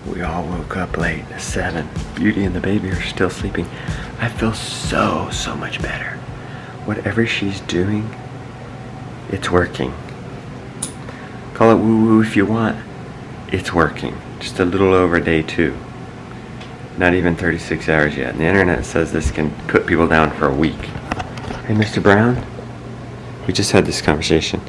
We all woke up late, 7. Beauty and the baby are still sleeping. I feel so much better. Whatever she's doing, it's working. Call it woo-woo if you want. It's working. Just a little over day 2. Not even 36 hours yet. And the internet says this can put people down for a week. Hey, Mr. Brown? We just had this conversation.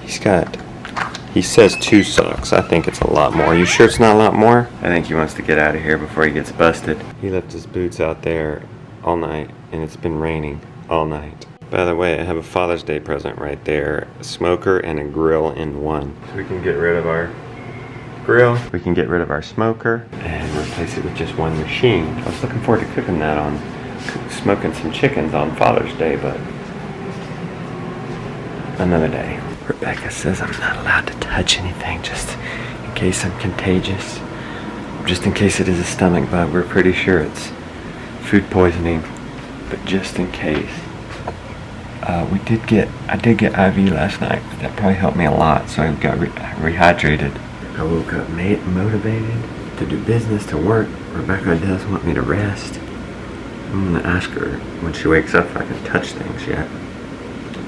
He says 2 socks. I think it's a lot more. You sure it's not a lot more? I think he wants to get out of here before he gets busted. He left his boots out there all night, and it's been raining all night. By the way, I have a Father's Day present right there. A smoker and a grill in one. So we can get rid of our grill. We can get rid of our smoker and replace it with just one machine. I was looking forward to cooking that smoking some chickens on Father's Day, but another day. Rebekah says I'm not allowed to touch anything just in case I'm contagious. Just in case it is a stomach bug. We're pretty sure it's food poisoning, but just in case. I did get IV last night. That probably helped me a lot, so I got rehydrated. I woke up motivated to do business, to work. Rebekah does want me to rest. I'm gonna ask her when she wakes up if I can touch things yet.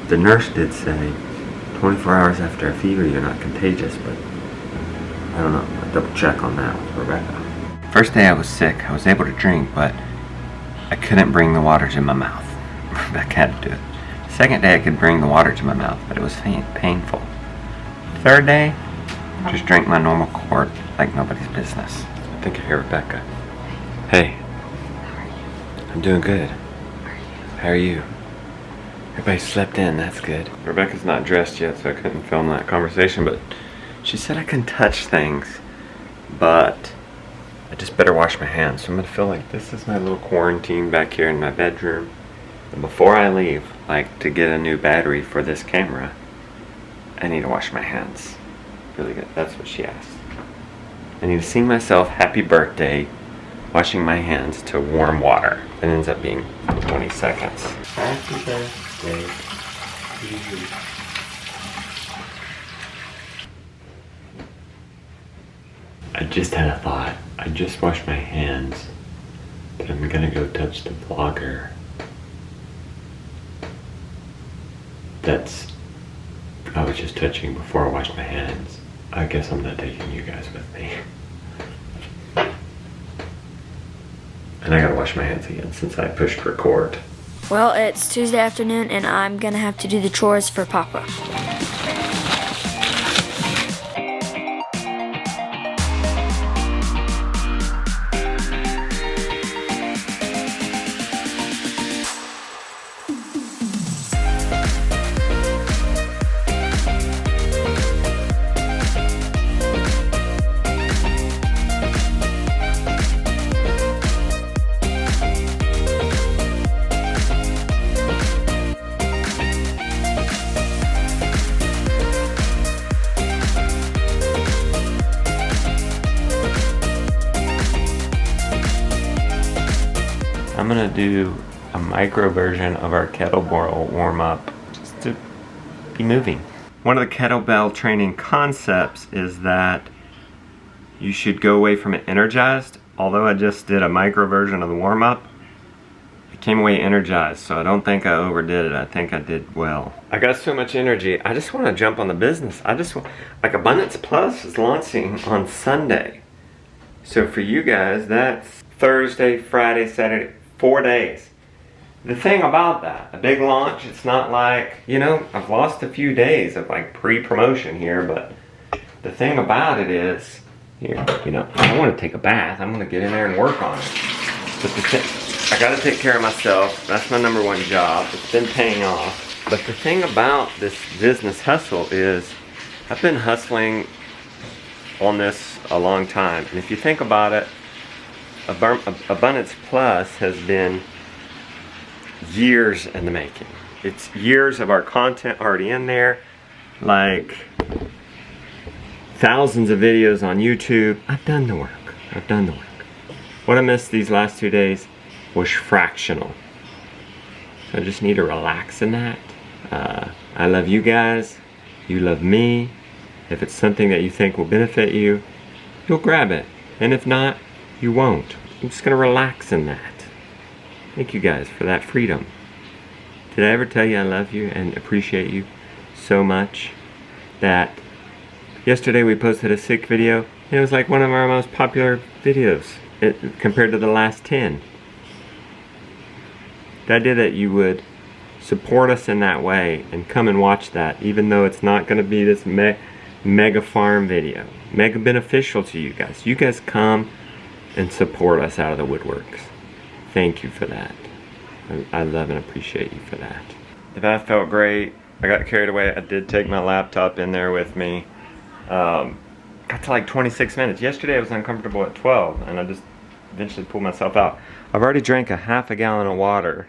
The nurse did say 24 hours after a fever you're not contagious, but I don't know. I'll double check on that with Rebekah. First day I was sick, I was able to drink, but I couldn't bring the water to my mouth. Rebekah had to do it. Second day I could bring the water to my mouth, but it was painful. Third day, just drank my normal quart like nobody's business. I think I hear Rebekah. Hey. I'm doing good. How are you? Everybody slept in, that's good. Rebekah's not dressed yet, so I couldn't film that conversation, but she said I can touch things, but I just better wash my hands. So I'm gonna feel like this is my little quarantine back here in my bedroom. And before I leave, like to get a new battery for this camera, I need to wash my hands. Really good, that's what she asked. I need to sing myself happy birthday, washing my hands to warm water. It ends up being 20 seconds. Happy birthday to you. I just had a thought. I just washed my hands, but I'm gonna go touch the vlogger. I was just touching before I washed my hands. I guess I'm not taking you guys with me. And I gotta wash my hands again since I pushed record. Well, it's Tuesday afternoon and I'm gonna have to do the chores for Papa. I'm gonna do a micro version of our kettlebell warm up just to be moving. One of the kettlebell training concepts is that you should go away from it energized. Although I just did a micro version of the warm up, I came away energized, so I don't think I overdid it. I think I did well. I got so much energy. I just want to jump on the business. Like Abundance Plus is launching on Sunday. So for you guys, that's Thursday, Friday, Saturday, 4 days. The thing about that, a big launch, it's not like, I've lost a few days of like pre-promotion here, but the thing about it is, I want to take a bath. I'm going to get in there and work on it. But I got to take care of myself. That's my number one job. It's been paying off. But the thing about this business hustle is I've been hustling on this a long time. And if you think about it, Abundance Plus has been years in the making. It's years of our content already in there, like thousands of videos on YouTube. I've done the work. What I missed these last 2 days was fractional. So I just need to relax in that. I love you guys. You love me. If it's something that you think will benefit you, you'll grab it. And if not, you won't. I'm just gonna relax in that. Thank you guys for that freedom. Did I ever tell you I love you and appreciate you so much that yesterday we posted a sick video and it was like one of our most popular videos compared to the last 10. The idea that you would support us in that way and come and watch that, even though it's not going to be this mega farm video, mega beneficial to you guys. You guys come and support us out of the woodworks. Thank you for that. I love and appreciate you for that. The bath felt great. I got carried away. I did take my laptop in there with me. Got to like 26 minutes. Yesterday I was uncomfortable at 12 and I just eventually pulled myself out. I've already drank a half a gallon of water.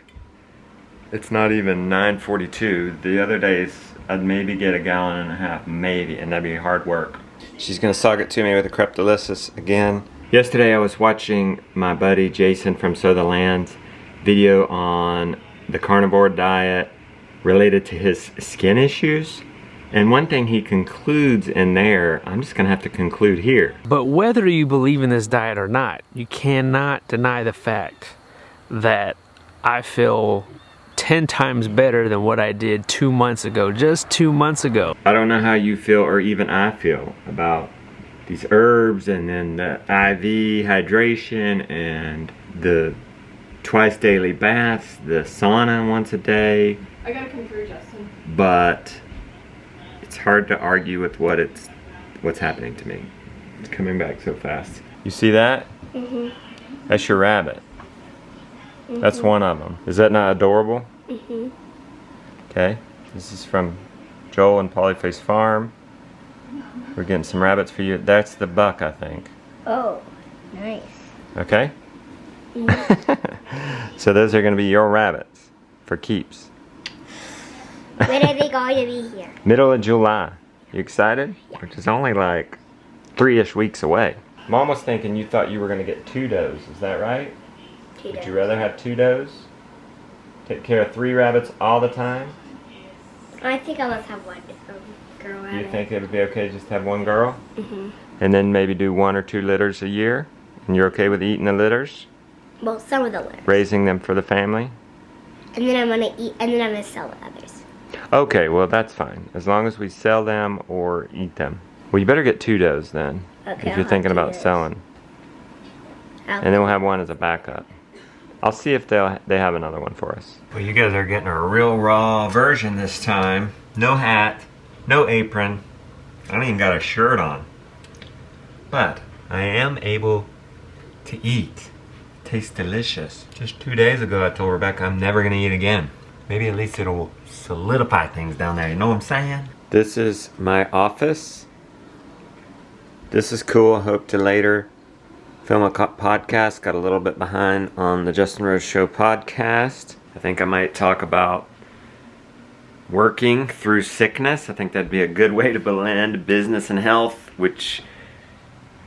It's not even 9:42. The other days I'd maybe get a gallon and a half, maybe, and that'd be hard work. She's gonna suck it to me with a Creptolysis again. Yesterday I was watching my buddy Jason from Sutherland's video on the carnivore diet related to his skin issues. And one thing he concludes in there, I'm just gonna have to conclude here. But whether you believe in this diet or not, you cannot deny the fact that I feel 10 times better than what I did 2 months ago, just 2 months ago. I don't know how you feel, or even I feel, about these herbs and then the IV hydration and the twice daily baths, the sauna once a day. I gotta come through, Justin. But it's hard to argue with what's happening to me. It's coming back so fast. You see that? Mhm. That's your rabbit. That's one of them. Is that not adorable? Mhm. Okay. This is from Joel and Polyface Farm. We're getting some rabbits for you. That's the buck, I think. Oh, nice. Okay? So those are going to be your rabbits for keeps. When are they going to be here? Middle of July. You excited? Yeah. Which is only like 3-ish weeks away. Mom was thinking you thought you were going to get 2 does. Is that right? Would you rather have 2 does? Take care of 3 rabbits all the time? I think I must have one girl rabbit. You think it would be okay just to have 1 girl? Mm-hmm. And then maybe do 1 or 2 litters a year? And you're okay with eating the litters? Well, some of the litters. Raising them for the family? And then I'm gonna eat, and then I'm gonna sell the others. Okay, well that's fine. As long as we sell them or eat them. Well, you better get 2 does then. Okay, If you're thinking about selling. And then we'll have 1 as a backup. I'll see if they have another one for us. Well, you guys are getting a real raw version this time. No hat, no apron. I don't even got a shirt on. But I am able to eat. Tastes delicious. Just 2 days ago I told Rebekah I'm never gonna eat again. Maybe at least it'll solidify things down there, you know what I'm saying? This is my office. This is cool. I hope to later film a podcast. Got a little bit behind on the Justin Rose Show podcast. I think I might talk about working through sickness. I think that'd be a good way to blend business and health, which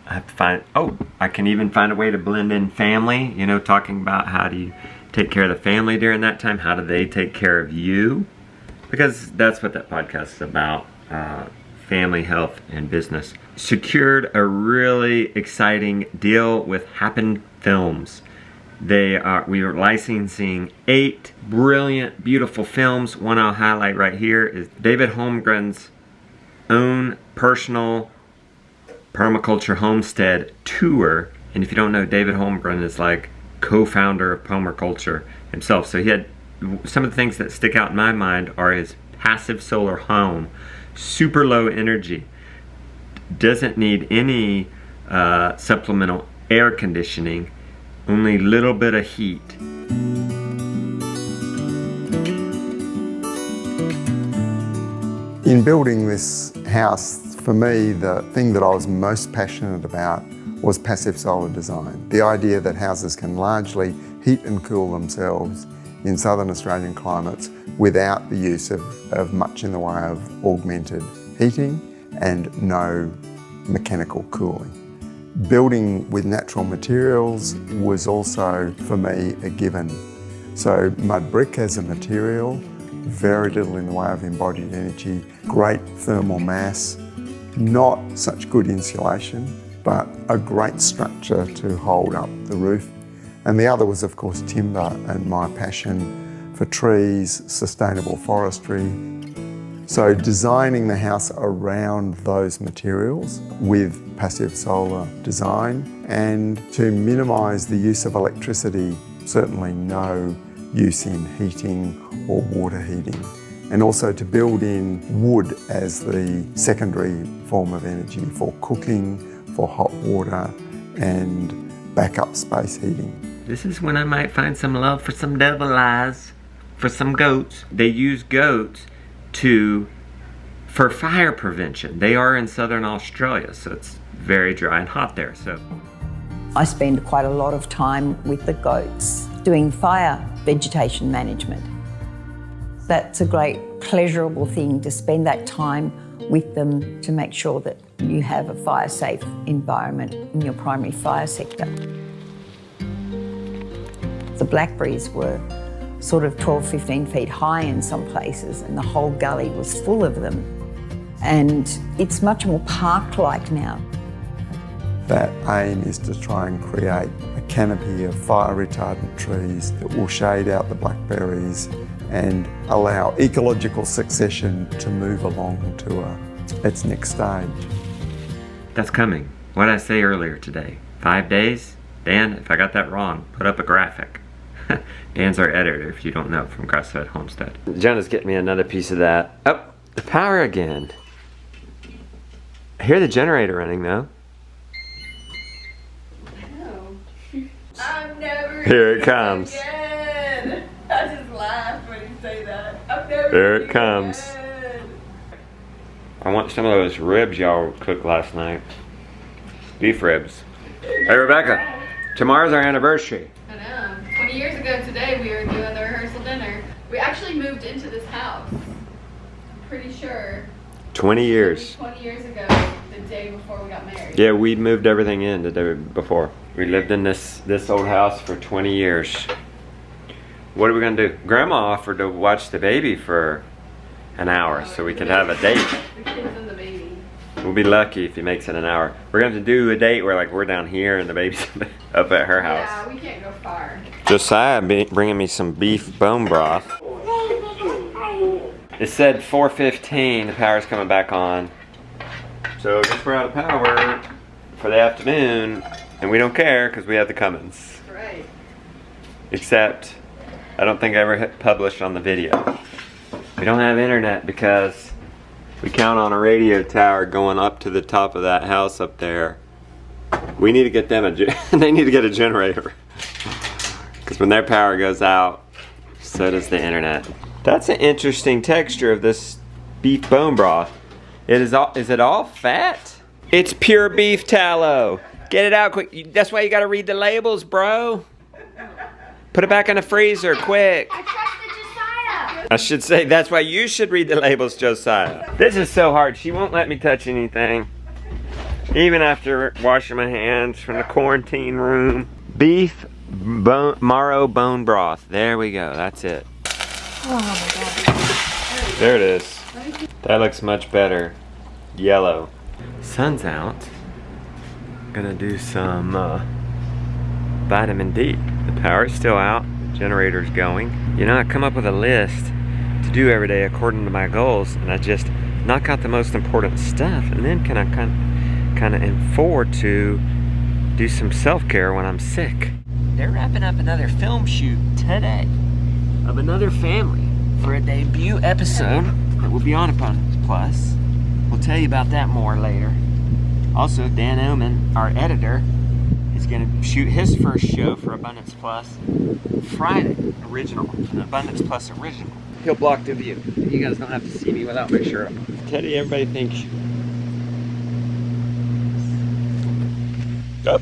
I have to find. Oh, I can even find a way to blend in family. You know, talking about how do you take care of the family during that time? How do they take care of you? Because that's what that podcast is about. Family, health, and business. Secured a really exciting deal with Happen Films. We are licensing 8 brilliant, beautiful films. One I'll highlight right here is David Holmgren's own personal Permaculture Homestead tour. And if you don't know, David Holmgren is like co-founder of Permaculture himself. So he had some of the things that stick out in my mind are his passive solar home, super low energy, doesn't need any supplemental air conditioning, only little bit of heat. In building this house, for me, the thing that I was most passionate about was passive solar design. The idea that houses can largely heat and cool themselves in southern Australian climates without the use of much in the way of augmented heating and no mechanical cooling. Building with natural materials was also, for me, a given. So mud brick as a material, very little in the way of embodied energy, great thermal mass, not such good insulation, but a great structure to hold up the roof. And the other was, of course, timber and my passion for trees, sustainable forestry. So designing the house around those materials with passive solar design, and to minimise the use of electricity, certainly no use in heating or water heating. And also to build in wood as the secondary form of energy for cooking, for hot water and backup space heating. This is when I might find some love for some devil eyes, for some goats. They use goats for fire prevention. They are in southern Australia, so it's very dry and hot there. So I spend quite a lot of time with the goats doing fire vegetation management. That's a great pleasurable thing, to spend that time with them to make sure that you have a fire-safe environment in your primary fire sector. The blackberries were sort of 12, 15 feet high in some places, and the whole gully was full of them. And it's much more park-like now. That aim is to try and create a canopy of fire-retardant trees that will shade out the blackberries and allow ecological succession to move along to its next stage. that's coming. What did I say earlier today? 5 days? Dan, if I got that wrong, put up a graphic. Dan's our editor, if you don't know, from Grass-Fed Homestead. Jonah's getting me another piece of that. Oh, the power again. I hear the generator running though. I'm never Here it comes. again. I just laughed when you say that. I'm never There it eating comes. again. I want some of those ribs y'all cooked last night. Beef ribs. Hey Rebekah, tomorrow's our anniversary. I know. 20 years ago today we were doing the rehearsal dinner. We actually moved into this house. I'm pretty sure. 20 years. 20 years ago, the day before we got married. Yeah, we moved everything in the day before. We lived in this old house for 20 years. What are we gonna do? Grandma offered to watch the baby for an hour so we could have a date. The kids and the baby. We'll be lucky if he makes it an hour. We're gonna have to do a date where like we're down here and the baby's up at her house. Yeah, we can't go far. Josiah bringing me some beef bone broth. It said 4:15, the power's coming back on. So I guess we're out of power for the afternoon, and we don't care because we have the Cummins. Right. Except, I don't think I ever hit publish on the video. We don't have internet because we count on a radio tower going up to the top of that house up there. We need to get them they need to get a generator. Because when their power goes out, so does the internet. That's an interesting texture of this beef bone broth. Is it all fat? It's pure beef tallow. Get it out quick. That's why you gotta read the labels, bro. Put it back in the freezer, quick. I trusted Josiah. I should say that's why you should read the labels, Josiah. This is so hard. She won't let me touch anything. Even after washing my hands from the quarantine room. Beef marrow bone broth. There we go. That's it. Oh my god. There it is. That looks much better. Yellow. Sun's out. Gonna do some vitamin D. The power's still out. Generator's going. You know, I come up with a list to do every day according to my goals, and I just knock out the most important stuff, and then can I kind of forward to do some self-care when I'm sick. They're wrapping up another film shoot today of another family for a debut episode that will be on Abundance Plus. We'll tell you about that more later. Also, Dan Oman, our editor, is going to shoot his first show for Abundance Plus Friday, original, an Abundance Plus original. He'll block the view. You guys don't have to see me without my shirt on. Teddy, everybody thinks. Up.